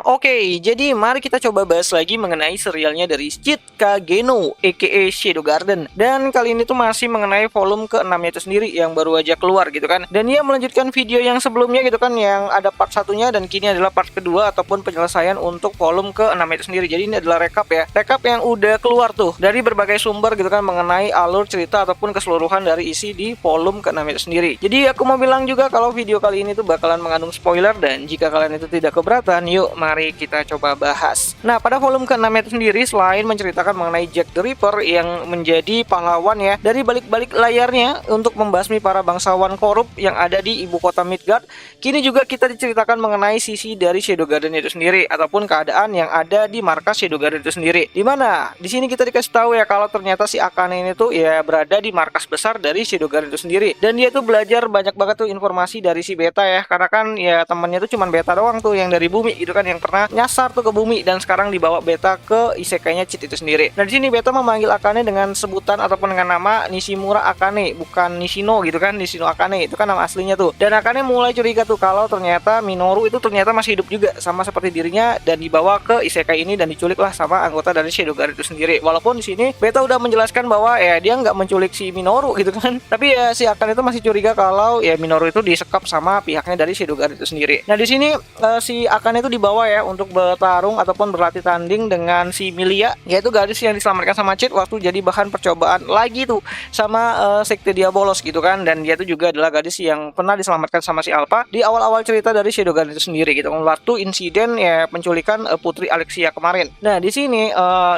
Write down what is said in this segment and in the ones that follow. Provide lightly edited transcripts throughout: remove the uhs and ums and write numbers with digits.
Oke, jadi mari kita coba bahas lagi mengenai serialnya dari Cheat Kageno aka Shadow Garden. Dan kali ini tuh masih mengenai volume ke-6-nya itu sendiri yang baru aja keluar gitu kan. Dan dia melanjutkan video yang sebelumnya gitu kan, yang ada part satunya dan kini adalah part kedua ataupun penyelesaian untuk volume ke-6 itu sendiri. Jadi ini adalah rekap ya. Rekap yang udah keluar tuh dari berbagai sumber gitu kan mengenai alur cerita ataupun keseluruhan dari isi di volume ke-6 itu sendiri. Jadi aku mau bilang juga kalau video kali ini tuh bakalan mengandung spoiler, dan jika kalian itu tidak keberatan, yuk mari kita coba bahas. Nah, pada volume ke-6 itu sendiri, selain menceritakan mengenai Jack the Ripper yang menjadi pahlawan ya dari balik-balik layarnya untuk membasmi para bangsawan korup yang ada di ibu kota Midgard, kini juga kita diceritakan mengenai sisi dari Shadow Garden itu sendiri ataupun keadaan yang ada di markas Shadow Garden itu sendiri. Dimana di sini kita dikasih tahu ya kalau ternyata si Akane ini tuh ya berada di markas besar dari Shadow Garden itu sendiri, dan dia tuh belajar banyak banget tuh informasi dari si Beta ya, karena kan ya temannya tuh cuman Beta doang tuh yang dari bumi gitu kan, yang pernah nyasar tuh ke bumi dan sekarang dibawa Beta ke isekainya Cheat itu sendiri. Nah di sini Beta memanggil Akane dengan sebutan ataupun dengan nama Nishimura Akane, bukan Nishino gitu kan. Nishino Akane itu kan nama aslinya tuh. Dan Akane mulai curiga tuh kalau ternyata Minoru itu ternyata masih hidup juga sama seperti dirinya dan dibawa ke isekai ini dan diculik lah sama anggota dari Shadow Garden itu sendiri. Walaupun di sini Beta udah menjelaskan bahwa ya dia nggak menculik si Minoru gitu kan. Tapi ya si Akane itu masih curiga kalau ya Minoru itu disekap sama pihaknya dari Shadow Garden itu sendiri. Nah di sini si Akane itu dibawa ya untuk bertarung ataupun berlatih tanding dengan si Milia, yaitu gadis yang diselamatkan sama Cheat waktu jadi bahan percobaan lagi tuh sama Sekte Diabolos gitu kan. Dan dia tuh juga adalah gadis yang pernah diselamatkan sama si Alpha di awal-awal cerita dari Shadow Garden itu sendiri gitu waktu insiden ya penculikan Putri Alexia kemarin. Nah di sini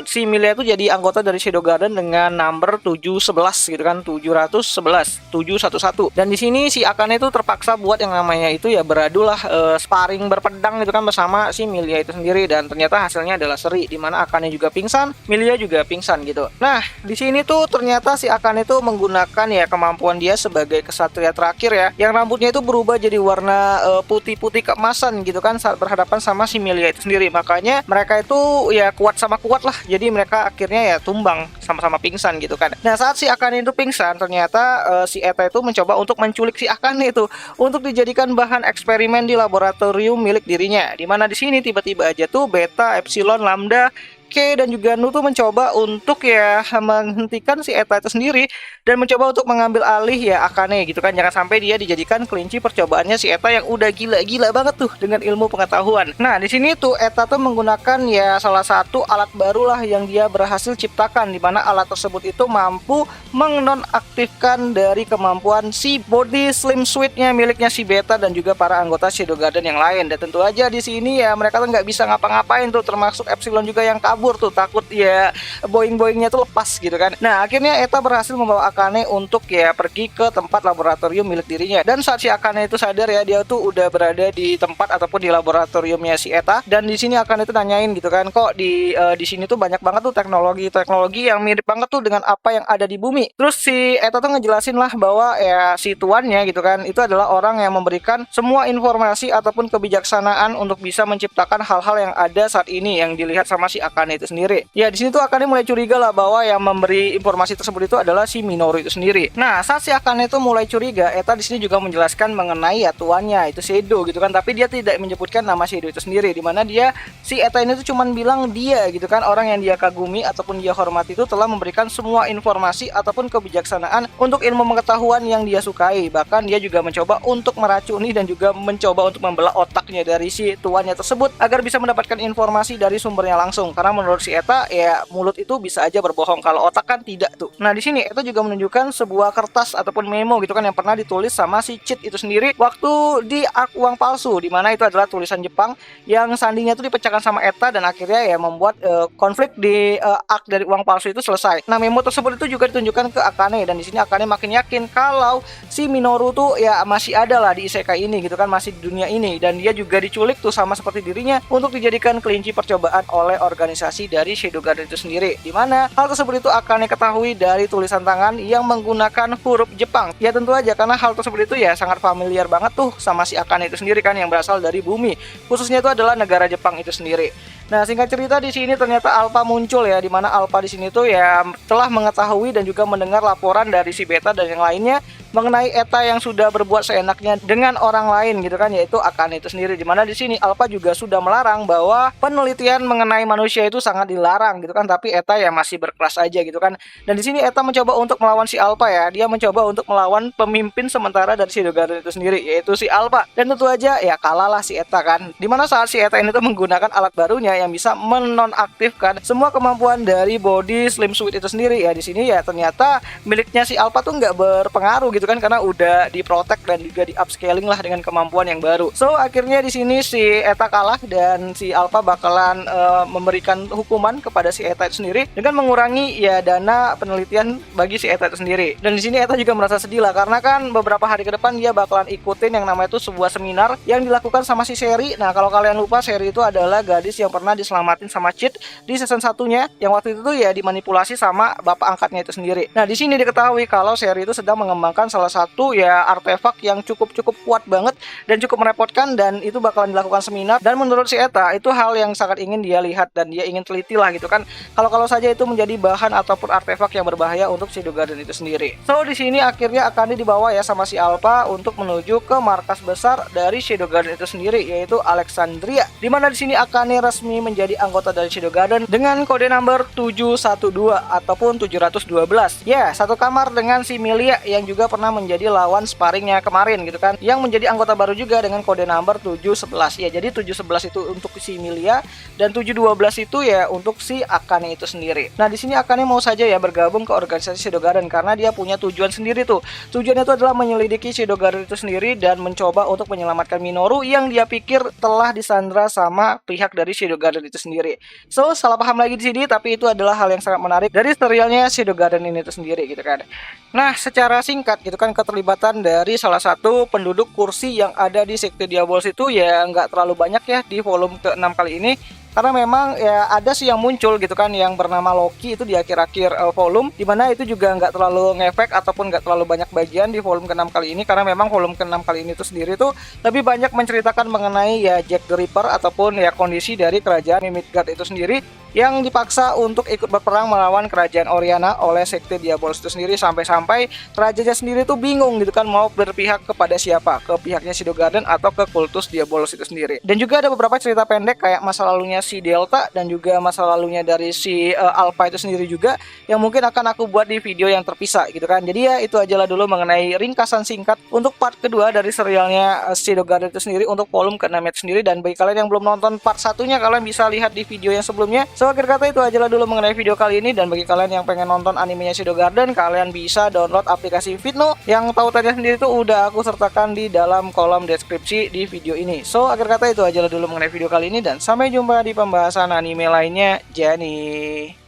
si Milia itu jadi anggota dari Shadow Garden dengan number 711 gitu kan, 711 dan di sini si Akane itu terpaksa buat yang namanya itu ya beradu lah, sparring berpedang gitu kan bersama si Milia itu sendiri, dan ternyata hasilnya adalah seri di mana Akane juga pingsan, Milia juga pingsan gitu. Nah, di sini tuh ternyata si Akane itu menggunakan ya kemampuan dia sebagai kesatria terakhir ya, yang rambutnya itu berubah jadi warna putih-putih keemasan gitu kan saat berhadapan sama si Milia itu sendiri. Makanya mereka itu ya kuat sama kuat lah. Jadi mereka akhirnya ya tumbang sama-sama pingsan gitu kan. Nah, saat si Akane itu pingsan, ternyata si Eta itu mencoba untuk menculik si Akane itu untuk dijadikan bahan eksperimen di laboratorium milik dirinya. Dimana di sini tiba-tiba aja tuh Beta, Epsilon, Lambda, K dan juga Nu tuh mencoba untuk ya menghentikan si Eta itu sendiri dan mencoba untuk mengambil alih ya Akane gitu kan, jangan sampai dia dijadikan kelinci percobaannya si Eta yang udah gila-gila banget tuh dengan ilmu pengetahuan. Nah di sini tuh Eta tuh menggunakan ya salah satu alat baru lah yang dia berhasil ciptakan, di mana alat tersebut itu mampu menonaktifkan dari kemampuan si body slim suit-nya miliknya si Beta dan juga para anggota Shadow Garden yang lain. Dan tentu aja di sini ya mereka tuh nggak bisa ngapa-ngapain tuh, termasuk Epsilon juga yang kabur tuh, takut ya boing-boingnya tuh lepas gitu kan. Nah akhirnya Eta berhasil membawa Akane untuk ya pergi ke tempat laboratorium milik dirinya, dan saat si Akane itu sadar ya dia tuh udah berada di tempat ataupun di laboratoriumnya si Eta. Dan di sini Akane itu nanyain gitu kan, kok di sini tuh banyak banget tuh teknologi yang mirip banget tuh dengan apa yang ada di bumi. Terus si Eta tuh ngejelasin lah bahwa ya si tuannya gitu kan itu adalah orang yang memberikan semua informasi ataupun kebijaksanaan untuk bisa menciptakan hal-hal yang ada saat ini yang dilihat sama si Akane itu sendiri. Ya di sini tuh Akane mulai curiga lah bahwa yang memberi informasi tersebut itu adalah si Minoru itu sendiri. Nah saat si Akane itu mulai curiga, Eta di sini juga menjelaskan mengenai ya tuannya itu Shadow gitu kan, tapi dia tidak menyebutkan nama Shadow itu sendiri, di mana dia si Eta ini tuh cuman bilang dia gitu kan orang yang dia kagumi ataupun dia hormati itu telah memberikan semua informasi ataupun kebijaksanaan untuk ilmu pengetahuan yang dia sukai. Bahkan dia juga mencoba untuk meracuni dan juga mencoba untuk membelah otaknya dari si tuannya tersebut agar bisa mendapatkan informasi dari sumbernya langsung. Karena menurut si Eta ya mulut itu bisa aja berbohong, kalau otak kan tidak tuh. Nah di sini Eta juga menunjukkan sebuah kertas ataupun memo gitu kan yang pernah ditulis sama si Cheat itu sendiri waktu di Ark Uang Palsu, di mana itu adalah tulisan Jepang yang sandinya itu dipecahkan sama Eta dan akhirnya ya membuat konflik di Ark dari Uang Palsu itu selesai. Nah memo tersebut itu juga ditunjukkan ke Akane, dan di sini Akane makin yakin kalau si Minoru tuh ya masih ada lah di isekai ini gitu kan, masih di dunia ini, dan dia juga diculik tuh sama seperti dirinya untuk dijadikan kelinci percobaan oleh organisasi dari Shadow Garden itu sendiri. Dimana hal tersebut itu Akane ketahui dari tulisan tangan yang menggunakan huruf Jepang. Ya tentu aja karena hal tersebut itu ya sangat familiar banget tuh sama si Akane itu sendiri kan, yang berasal dari bumi, khususnya itu adalah negara Jepang itu sendiri. Nah, singkat cerita di sini ternyata Alpha muncul ya, di mana Alpha di sini tuh ya telah mengetahui dan juga mendengar laporan dari si Beta dan yang lainnya mengenai Eta yang sudah berbuat seenaknya dengan orang lain gitu kan, yaitu Akane itu sendiri. Dimana di sini Alpha juga sudah melarang bahwa penelitian mengenai manusia itu sangat dilarang gitu kan, tapi Eta ya masih berkelas aja gitu kan. Dan di sini Eta mencoba untuk melawan si Alpha ya, dia mencoba untuk melawan pemimpin sementara dari Shadow Garden itu sendiri, yaitu si Alpha. Dan tentu aja ya kalahlah si Eta kan. Dimana saat si Eta ini tuh menggunakan alat barunya yang bisa menonaktifkan semua kemampuan dari body Slim Suit itu sendiri ya. Di sini ya ternyata miliknya si Alpha tuh nggak berpengaruh gitu kan, karena udah diprotek dan juga di upscaling lah dengan kemampuan yang baru. So akhirnya di sini si Eta kalah dan si Alpha bakalan memberikan hukuman kepada si Eta itu sendiri dengan mengurangi ya dana penelitian bagi si Eta itu sendiri. Dan di sini Eta juga merasa sedih lah, karena kan beberapa hari ke depan dia bakalan ikutin yang namanya itu sebuah seminar yang dilakukan sama si Sherry. Nah kalau kalian lupa, Sherry itu adalah gadis yang pernah diselamatin sama Cheat di season satunya, yang waktu itu tuh ya dimanipulasi sama bapak angkatnya itu sendiri. Nah di sini diketahui kalau Sherry itu sedang mengembangkan salah satu ya artefak yang cukup kuat banget dan cukup merepotkan, dan itu bakalan dilakukan seminar. Dan menurut si Eta itu hal yang sangat ingin dia lihat dan dia ingin teliti lah gitu kan, kalau saja itu menjadi bahan ataupun artefak yang berbahaya untuk Shadow Garden itu sendiri. So di sini akhirnya Akane dibawa ya sama si Alpha untuk menuju ke markas besar dari Shadow Garden itu sendiri, yaitu Alexandria. Dimana di sini Akane resmi menjadi anggota dari Shadow Garden dengan kode number 712 ataupun 712. Ya, satu kamar dengan si Milia yang juga pernah menjadi lawan sparringnya kemarin gitu kan, yang menjadi anggota baru juga dengan kode number 711. Ya, jadi 711 itu untuk si Milia dan 712 itu ya untuk si Akane itu sendiri. Nah, di sini Akane mau saja ya bergabung ke organisasi Shadow Garden karena dia punya tujuan sendiri tuh. Tujuannya itu adalah menyelidiki Shadow Garden itu sendiri dan mencoba untuk menyelamatkan Minoru yang dia pikir telah disandra sama pihak dari Shadow Garden itu sendiri. So, salah paham lagi di sini, tapi itu adalah hal yang sangat menarik dari serialnya Shadow Garden ini itu sendiri gitu kan. Nah, secara singkat gitu kan, keterlibatan dari salah satu penduduk kursi yang ada di Sekte Diabolos itu ya nggak terlalu banyak ya di volume ke-6 kali ini. Karena memang ya ada sih yang muncul gitu kan yang bernama Loki itu di akhir-akhir volume, dimana itu juga nggak terlalu ngefek ataupun nggak terlalu banyak bagian di volume ke-6 kali ini, karena memang volume ke-6 kali ini itu sendiri tuh lebih banyak menceritakan mengenai ya Jack the Ripper ataupun ya kondisi dari kerajaan Midgard itu sendiri yang dipaksa untuk ikut berperang melawan kerajaan Oriana oleh Sekte Diabolos itu sendiri, sampai-sampai kerajaannya sendiri tuh bingung gitu kan mau berpihak kepada siapa, ke pihaknya Shadow Garden atau ke kultus Diabolos itu sendiri. Dan juga ada beberapa cerita pendek kayak masa lalunya si Delta dan juga masa lalunya dari si Alpha itu sendiri juga yang mungkin akan aku buat di video yang terpisah gitu kan. Jadi ya itu aja lah dulu mengenai ringkasan singkat untuk part kedua dari serialnya Shadow Garden itu sendiri untuk volume ke-6 itu sendiri. Dan bagi kalian yang belum nonton part satunya, kalian bisa lihat di video yang sebelumnya. So akhir kata itu aja lah dulu mengenai video kali ini, dan bagi kalian yang pengen nonton animenya Shadow Garden, kalian bisa download aplikasi Vidno yang tautannya sendiri itu udah aku sertakan di dalam kolom deskripsi di video ini. So akhir kata itu aja lah dulu mengenai video kali ini, dan sampai jumpa di pembahasan anime lainnya. Jani.